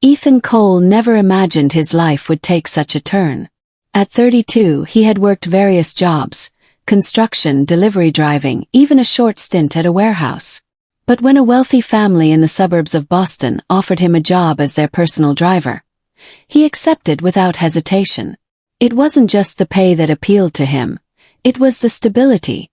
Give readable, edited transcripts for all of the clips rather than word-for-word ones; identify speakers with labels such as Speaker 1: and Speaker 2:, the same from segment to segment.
Speaker 1: Ethan Cole never imagined his life would take such a turn. At 32, he had worked various jobs: construction, delivery driving, even a short stint at a warehouse. But when a wealthy family in the suburbs of Boston offered him a job as their personal driver, he accepted without hesitation. It wasn't just the pay that appealed to him, it was the stability.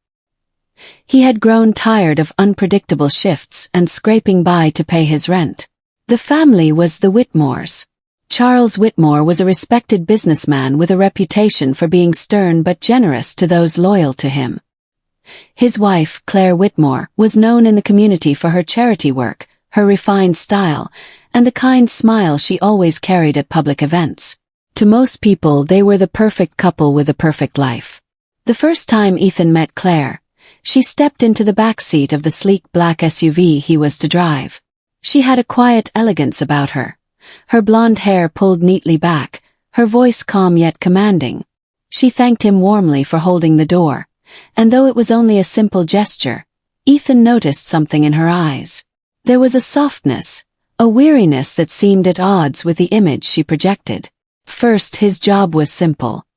Speaker 1: He had grown tired of unpredictable shifts and scraping by to pay his rent. The family was the Whitmores. Charles Whitmore was a respected businessman with a reputation for being stern but generous to those loyal to him. His wife, Claire Whitmore, was known in the community for her charity work, her refined style, and the kind smile she always carried at public events. To most people, they were the perfect couple with a perfect life. The first time Ethan met Claire, she stepped into the back seat of the sleek black SUV he was to drive. She had a quiet elegance about her. Her blonde hair pulled neatly back, her voice calm yet commanding. She thanked him warmly for holding the door, and though it was only a simple gesture, Ethan noticed something in her eyes. There was a softness, a weariness that seemed at odds with the image she projected. First, his job was simple.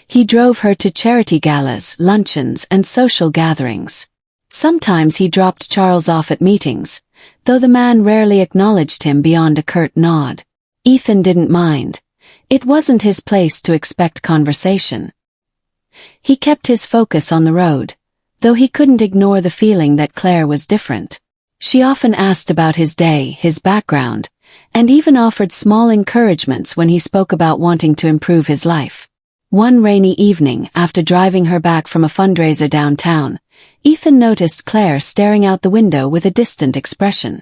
Speaker 1: He drove her to charity galas, luncheons, and social gatherings. Sometimes he dropped Charles off at meetings, though the man rarely acknowledged him beyond a curt nod. Ethan didn't mind. It wasn't his place to expect conversation. He kept his focus on the road, though he couldn't ignore the feeling that Claire was different. She often asked about his day, his background, and even offered small encouragements when he spoke about wanting to improve his life. One rainy evening, after driving her back from a fundraiser downtown, Ethan noticed Claire staring out the window with a distant expression.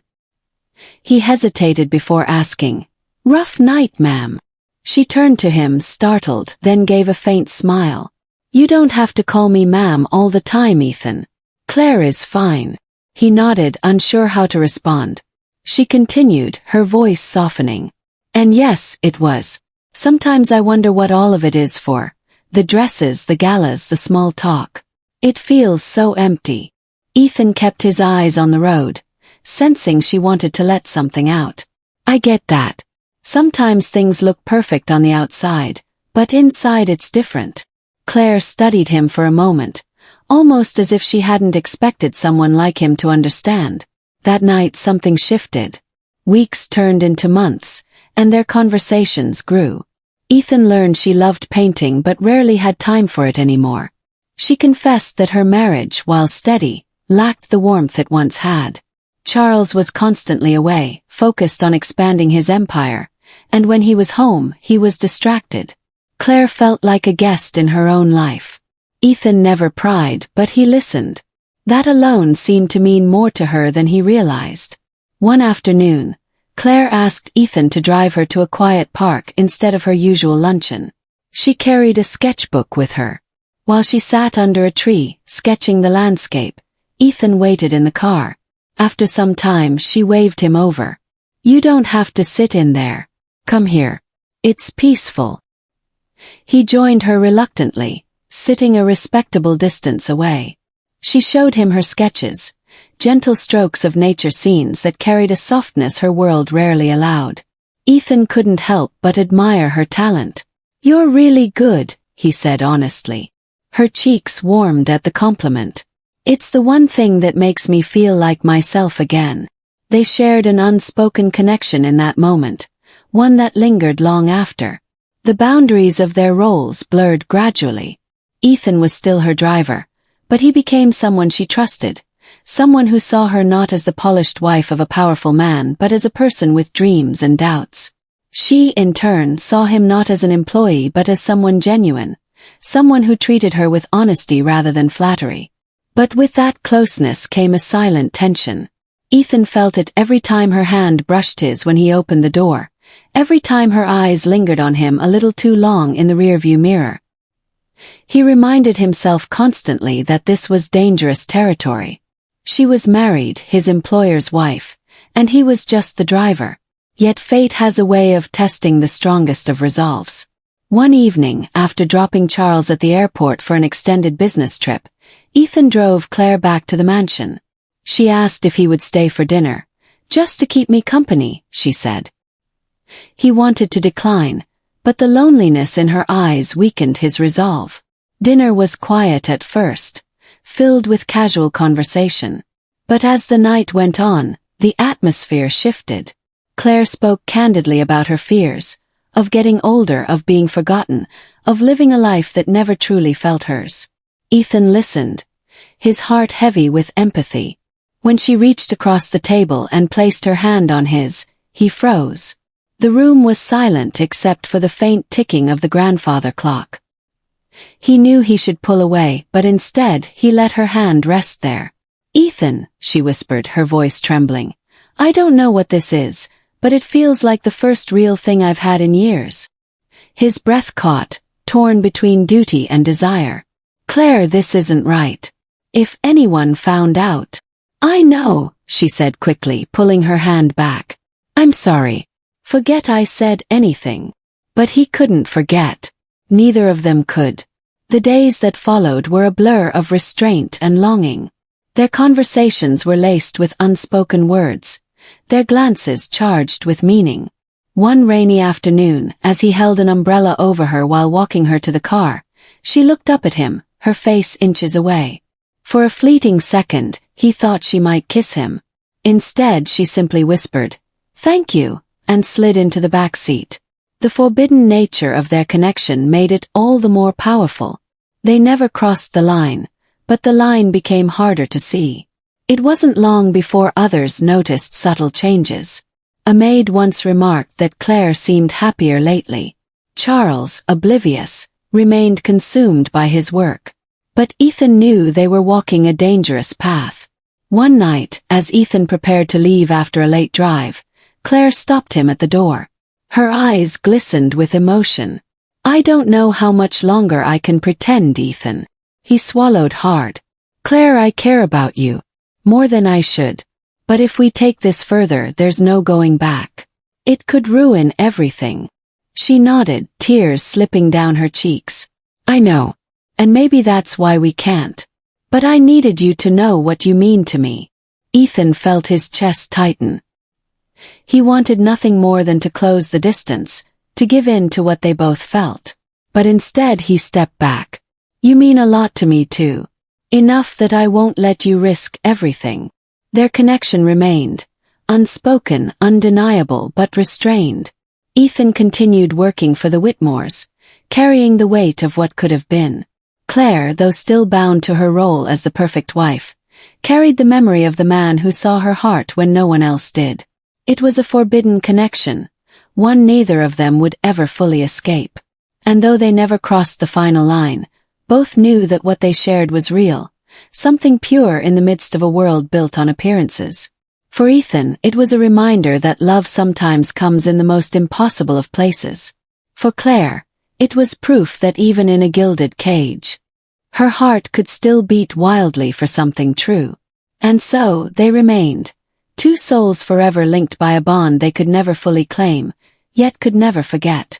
Speaker 1: He hesitated before asking, "Rough night, ma'am?" She turned to him, startled, then gave a faint smile. "You don't have to call me ma'am all the time, Ethan. Claire is fine." He nodded, unsure how to respond. She continued, her voice softening. "And yes, it was. Sometimes I wonder what all of it is for. The dresses, the galas, the small talk. It feels so empty." Ethan kept his eyes on the road, sensing she wanted to let something out. "I get that. Sometimes things look perfect on the outside, but inside it's different." Claire studied him for a moment, almost as if she hadn't expected someone like him to understand. That night something shifted. Weeks turned into months, and their conversations grew. Ethan learned she loved painting but rarely had time for it anymore. She confessed that her marriage, while steady, lacked the warmth it once had. Charles was constantly away, focused on expanding his empire, and when he was home, he was distracted. Claire felt like a guest in her own life. Ethan never pried, but he listened. That alone seemed to mean more to her than he realized. One afternoon, Claire asked Ethan to drive her to a quiet park instead of her usual luncheon. She carried a sketchbook with her. While she sat under a tree, sketching the landscape, Ethan waited in the car. After some time, she waved him over. "You don't have to sit in there. Come here. It's peaceful." He joined her reluctantly, sitting a respectable distance away. She showed him her sketches, gentle strokes of nature scenes that carried a softness her world rarely allowed. Ethan couldn't help but admire her talent. "You're really good," he said honestly. Her cheeks warmed at the compliment. "It's the one thing that makes me feel like myself again." They shared an unspoken connection in that moment, one that lingered long after. The boundaries of their roles blurred gradually. Ethan was still her driver, but he became someone she trusted, someone who saw her not as the polished wife of a powerful man but as a person with dreams and doubts. She, in turn, saw him not as an employee but as someone genuine, someone who treated her with honesty rather than flattery. But with that closeness came a silent tension. Ethan felt it every time her hand brushed his when he opened the door, every time her eyes lingered on him a little too long in the rearview mirror. He reminded himself constantly that this was dangerous territory. She was married, his employer's wife, and he was just the driver. Yet fate has a way of testing the strongest of resolves. One evening, after dropping Charles at the airport for an extended business trip, Ethan drove Claire back to the mansion. She asked if he would stay for dinner. "Just to keep me company," she said. He wanted to decline, but the loneliness in her eyes weakened his resolve. Dinner was quiet at first, filled with casual conversation. But as the night went on, the atmosphere shifted. Claire spoke candidly about her fears, of getting older, of being forgotten, of living a life that never truly felt hers. Ethan listened, his heart heavy with empathy. When she reached across the table and placed her hand on his, he froze. The room was silent except for the faint ticking of the grandfather clock. He knew he should pull away, but instead he let her hand rest there. "Ethan," she whispered, her voice trembling, "I don't know what this is, but it feels like the first real thing I've had in years." His breath caught, torn between duty and desire. "Claire, this isn't right. If anyone found out—" "I know," she said quickly, pulling her hand back. "I'm sorry. Forget I said anything." But he couldn't forget. Neither of them could. The days that followed were a blur of restraint and longing. Their conversations were laced with unspoken words, their glances charged with meaning. One rainy afternoon, as he held an umbrella over her while walking her to the car, she looked up at him, her face inches away. For a fleeting second, he thought she might kiss him. Instead, she simply whispered, "Thank you," and slid into the back seat. The forbidden nature of their connection made it all the more powerful. They never crossed the line, but the line became harder to see. It wasn't long before others noticed subtle changes. A maid once remarked that Claire seemed happier lately. Charles, oblivious, remained consumed by his work. But Ethan knew they were walking a dangerous path. One night, as Ethan prepared to leave after a late drive, Claire stopped him at the door. Her eyes glistened with emotion. "I don't know how much longer I can pretend, Ethan." He swallowed hard. "Claire, I care about you. More than I should. But if we take this further, there's no going back. It could ruin everything." She nodded, tears slipping down her cheeks. "I know. And maybe that's why we can't. But I needed you to know what you mean to me." Ethan felt his chest tighten. He wanted nothing more than to close the distance, to give in to what they both felt. But instead he stepped back. "You mean a lot to me too. Enough that I won't let you risk everything." Their connection remained, unspoken, undeniable, but restrained. Ethan continued working for the Whitmores, carrying the weight of what could have been. Claire, though still bound to her role as the perfect wife, carried the memory of the man who saw her heart when no one else did. It was a forbidden connection, one neither of them would ever fully escape. And though they never crossed the final line, both knew that what they shared was real, something pure in the midst of a world built on appearances. For Ethan, it was a reminder that love sometimes comes in the most impossible of places. For Claire, it was proof that even in a gilded cage, her heart could still beat wildly for something true. And so, they remained. Two souls forever linked by a bond they could never fully claim, yet could never forget.